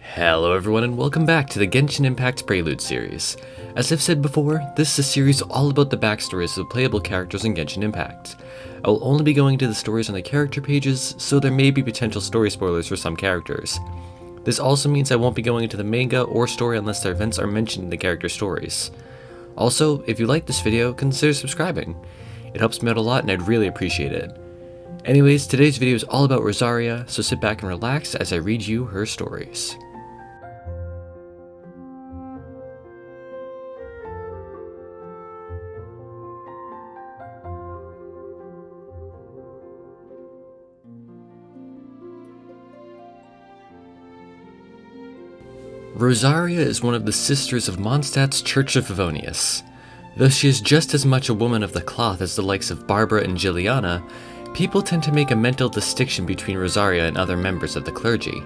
Hello everyone and welcome back to the Genshin Impact Preludes series. As I've said before, this is a series all about the backstories of playable characters in Genshin Impact. I will only be going into the stories on the character pages, so there may be potential story spoilers for some characters. This also means I won't be going into the manga or story unless their events are mentioned in the character stories. Also, if you like this video, consider subscribing. It helps me out a lot and I'd really appreciate it. Anyways, today's video is all about Rosaria, so sit back and relax as I read you her stories. Rosaria is one of the sisters of Mondstadt's Church of Favonius. Though she is just as much a woman of the cloth as the likes of Barbara and Juliana, people tend to make a mental distinction between Rosaria and other members of the clergy.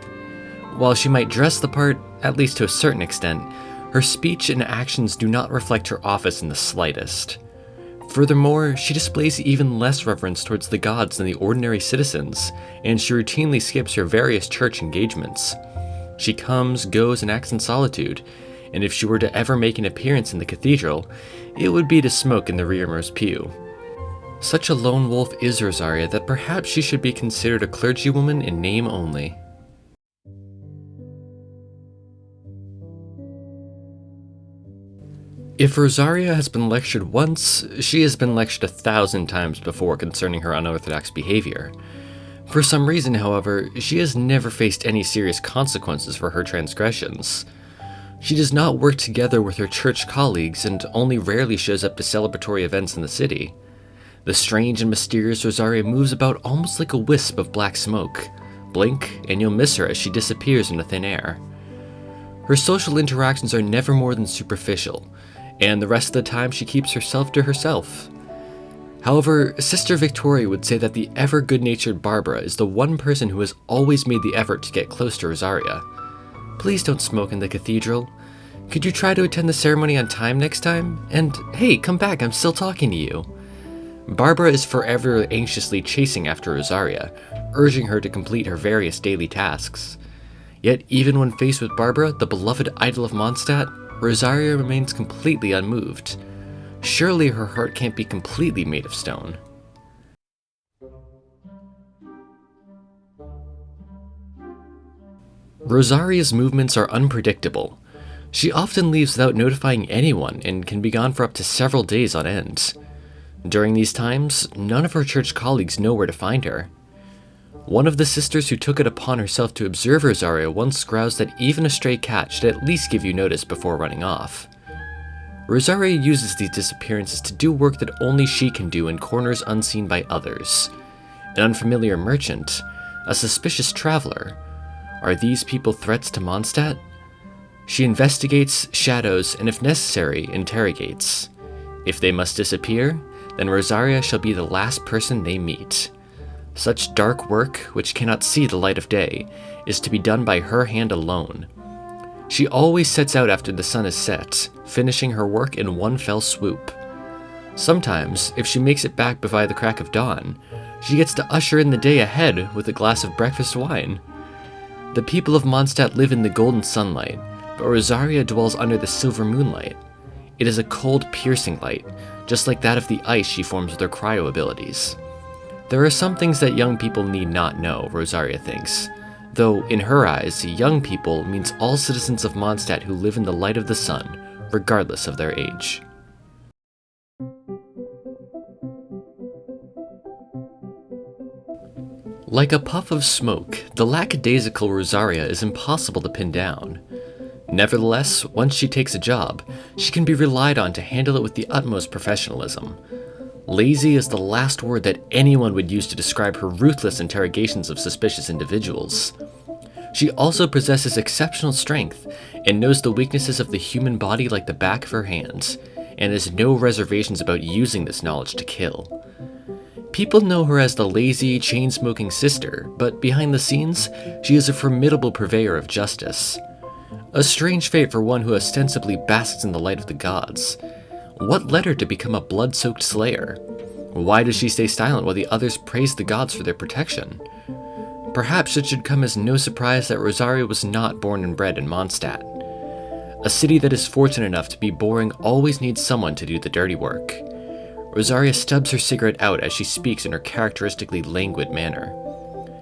While she might dress the part, at least to a certain extent, her speech and actions do not reflect her office in the slightest. Furthermore, she displays even less reverence towards the gods than the ordinary citizens, and she routinely skips her various church engagements. She comes, goes, and acts in solitude, and if she were to ever make an appearance in the cathedral, it would be to smoke in the rearmost pew. Such a lone wolf is Rosaria that perhaps she should be considered a clergywoman in name only. If Rosaria has been lectured once, she has been lectured 1,000 times before concerning her unorthodox behavior. For some reason, however, she has never faced any serious consequences for her transgressions. She does not work together with her church colleagues and only rarely shows up to celebratory events in the city. The strange and mysterious Rosaria moves about almost like a wisp of black smoke. Blink, and you'll miss her as she disappears into thin air. Her social interactions are never more than superficial, and the rest of the time she keeps herself to herself. However, Sister Victoria would say that the ever good-natured Barbara is the one person who has always made the effort to get close to Rosaria. Please don't smoke in the cathedral. Could you try to attend the ceremony on time next time? And hey, come back, I'm still talking to you. Barbara is forever anxiously chasing after Rosaria, urging her to complete her various daily tasks. Yet even when faced with Barbara, the beloved idol of Mondstadt, Rosaria remains completely unmoved. Surely her heart can't be completely made of stone. Rosaria's movements are unpredictable. She often leaves without notifying anyone and can be gone for up to several days on end. During these times, none of her church colleagues know where to find her. One of the sisters who took it upon herself to observe Rosaria once groused that even a stray cat should at least give you notice before running off. Rosaria uses these disappearances to do work that only she can do in corners unseen by others. An unfamiliar merchant, a suspicious traveler. Are these people threats to Mondstadt? She investigates, shadows, and if necessary, interrogates. If they must disappear, then Rosaria shall be the last person they meet. Such dark work, which cannot see the light of day, is to be done by her hand alone. She always sets out after the sun is set, finishing her work in one fell swoop. Sometimes, if she makes it back before the crack of dawn, she gets to usher in the day ahead with a glass of breakfast wine. The people of Mondstadt live in the golden sunlight, but Rosaria dwells under the silver moonlight. It is a cold, piercing light, just like that of the ice she forms with her cryo abilities. There are some things that young people need not know, Rosaria thinks. Though, in her eyes, young people means all citizens of Mondstadt who live in the light of the sun, regardless of their age. Like a puff of smoke, the lackadaisical Rosaria is impossible to pin down. Nevertheless, once she takes a job, she can be relied on to handle it with the utmost professionalism. Lazy is the last word that anyone would use to describe her ruthless interrogations of suspicious individuals. She also possesses exceptional strength and knows the weaknesses of the human body like the back of her hand, and has no reservations about using this knowledge to kill. People know her as the lazy, chain-smoking sister, but behind the scenes, she is a formidable purveyor of justice. A strange fate for one who ostensibly basks in the light of the gods. What led her to become a blood-soaked slayer? Why does she stay silent while the others praise the gods for their protection? Perhaps it should come as no surprise that Rosaria was not born and bred in Mondstadt. A city that is fortunate enough to be boring always needs someone to do the dirty work. Rosaria stubs her cigarette out as she speaks in her characteristically languid manner.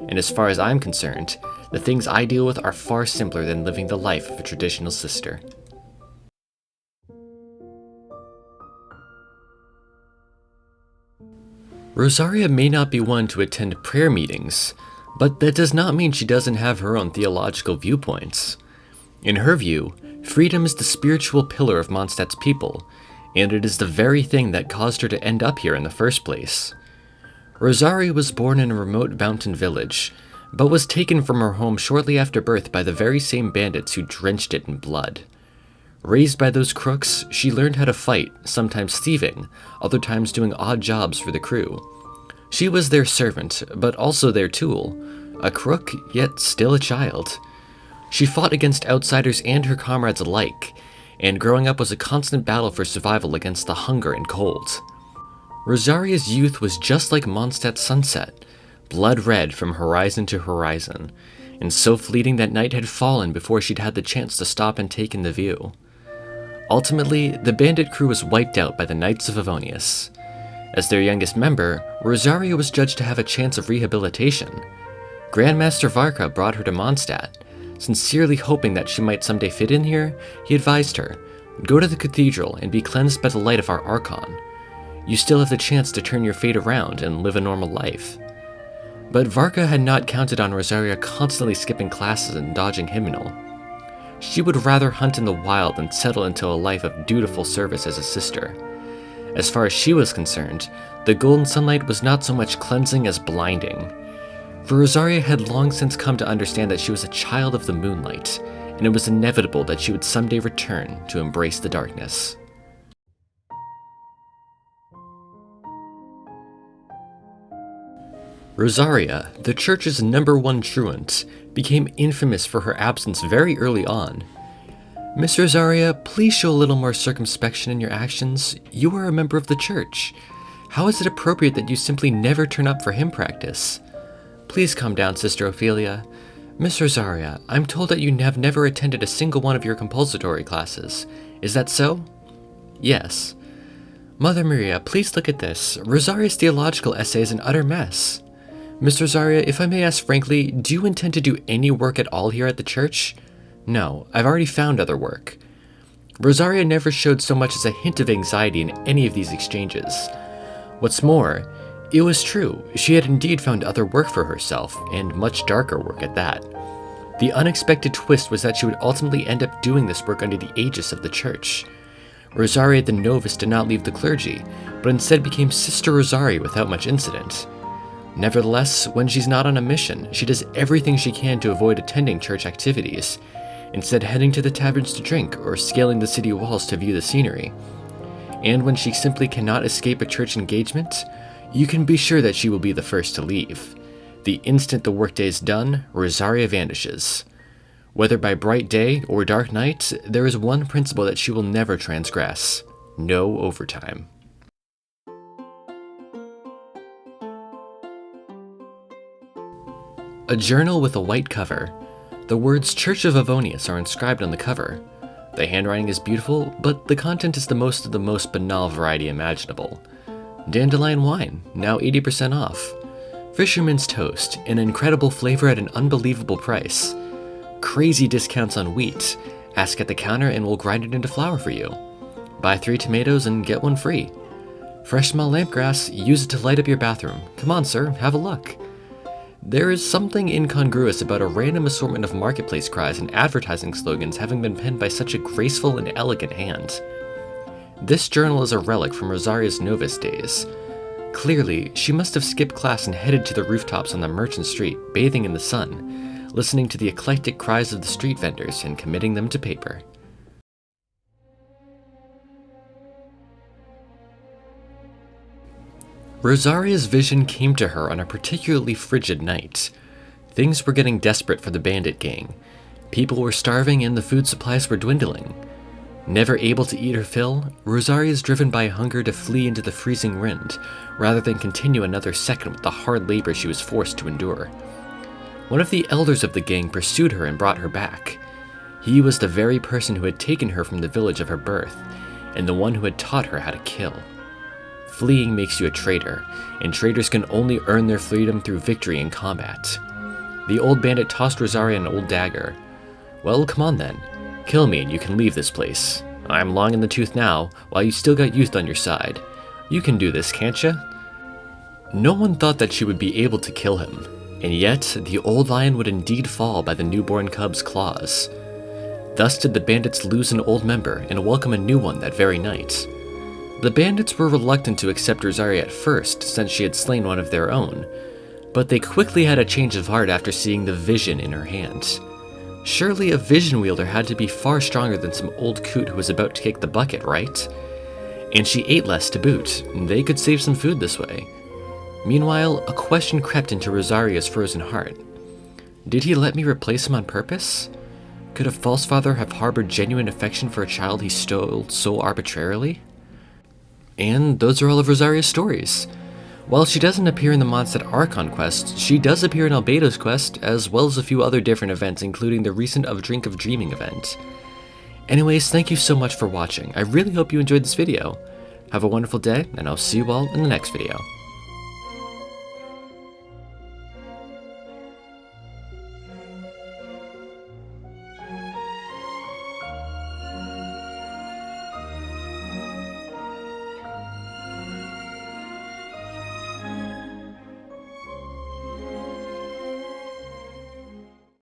And as far as I'm concerned, the things I deal with are far simpler than living the life of a traditional sister. Rosaria may not be one to attend prayer meetings, but that does not mean she doesn't have her own theological viewpoints. In her view, freedom is the spiritual pillar of Mondstadt's people, and it is the very thing that caused her to end up here in the first place. Rosaria was born in a remote mountain village, but was taken from her home shortly after birth by the very same bandits who drenched it in blood. Raised by those crooks, she learned how to fight, sometimes thieving, other times doing odd jobs for the crew. She was their servant, but also their tool, a crook, yet still a child. She fought against outsiders and her comrades alike, and growing up was a constant battle for survival against the hunger and cold. Rosaria's youth was just like Mondstadt's sunset, blood red from horizon to horizon, and so fleeting that night had fallen before she'd had the chance to stop and take in the view. Ultimately, the bandit crew was wiped out by the Knights of Favonius. As their youngest member, Rosaria was judged to have a chance of rehabilitation. Grandmaster Varka brought her to Mondstadt. Sincerely hoping that she might someday fit in here, he advised her, "Go to the cathedral and be cleansed by the light of our Archon. You still have the chance to turn your fate around and live a normal life." But Varka had not counted on Rosaria constantly skipping classes and dodging Hymenal. She would rather hunt in the wild than settle into a life of dutiful service as a sister. As far as she was concerned, the golden sunlight was not so much cleansing as blinding. For Rosaria had long since come to understand that she was a child of the moonlight, and it was inevitable that she would someday return to embrace the darkness. Rosaria, the church's #1 truant, became infamous for her absence very early on. "Miss Rosaria, please show a little more circumspection in your actions. You are a member of the church. How is it appropriate that you simply never turn up for hymn practice? Please calm down, Sister Ophelia. Miss Rosaria, I'm told that you have never attended a single one of your compulsory classes. Is that so?" "Yes." "Mother Maria, please look at this. Rosaria's theological essay is an utter mess. Miss Rosaria, if I may ask frankly, do you intend to do any work at all here at the church?" "No, I've already found other work." Rosaria never showed so much as a hint of anxiety in any of these exchanges. What's more, it was true, she had indeed found other work for herself, and much darker work at that. The unexpected twist was that she would ultimately end up doing this work under the aegis of the church. Rosaria the novice did not leave the clergy, but instead became Sister Rosaria without much incident. Nevertheless, when she's not on a mission, she does everything she can to avoid attending church activities, instead heading to the taverns to drink or scaling the city walls to view the scenery. And when she simply cannot escape a church engagement, you can be sure that she will be the first to leave. The instant the workday is done, Rosaria vanishes. Whether by bright day or dark night, there is one principle that she will never transgress: no overtime. A journal with a white cover. The words Church of Favonius are inscribed on the cover. The handwriting is beautiful, but the content is the most of the most banal variety imaginable. Dandelion wine, now 80% off. Fisherman's toast, an incredible flavor at an unbelievable price. Crazy discounts on wheat. Ask at the counter and we'll grind it into flour for you. Buy 3 tomatoes and get 1 free. Fresh small lamp grass, use it to light up your bathroom. Come on, sir, have a look. There is something incongruous about a random assortment of marketplace cries and advertising slogans having been penned by such a graceful and elegant hand. This journal is a relic from Rosaria's novice days. Clearly, she must have skipped class and headed to the rooftops on the merchant street, bathing in the sun, listening to the eclectic cries of the street vendors and committing them to paper. Rosaria's vision came to her on a particularly frigid night. Things were getting desperate for the bandit gang. People were starving and the food supplies were dwindling. Never able to eat her fill, Rosaria is driven by hunger to flee into the freezing wind, rather than continue another second with the hard labor she was forced to endure. One of the elders of the gang pursued her and brought her back. He was the very person who had taken her from the village of her birth, and the one who had taught her how to kill. Fleeing makes you a traitor, and traitors can only earn their freedom through victory in combat. The old bandit tossed Rosaria an old dagger. Well, come on then. Kill me and you can leave this place. I'm long in the tooth now, while you still got youth on your side. You can do this, can't ya? No one thought that she would be able to kill him, and yet the old lion would indeed fall by the newborn cub's claws. Thus did the bandits lose an old member and welcome a new one that very night. The bandits were reluctant to accept Rosaria at first, since she had slain one of their own, but they quickly had a change of heart after seeing the vision in her hand. Surely a vision wielder had to be far stronger than some old coot who was about to kick the bucket, right? And she ate less to boot, and they could save some food this way. Meanwhile, a question crept into Rosaria's frozen heart. Did he let me replace him on purpose? Could a false father have harbored genuine affection for a child he stole so arbitrarily? And those are all of Rosaria's stories. While she doesn't appear in the Mondstadt Archon quest, she does appear in Albedo's quest, as well as a few other different events, including the recent Of Drink of Dreaming event. Anyways, thank you so much for watching. I really hope you enjoyed this video. Have a wonderful day, and I'll see you all in the next video.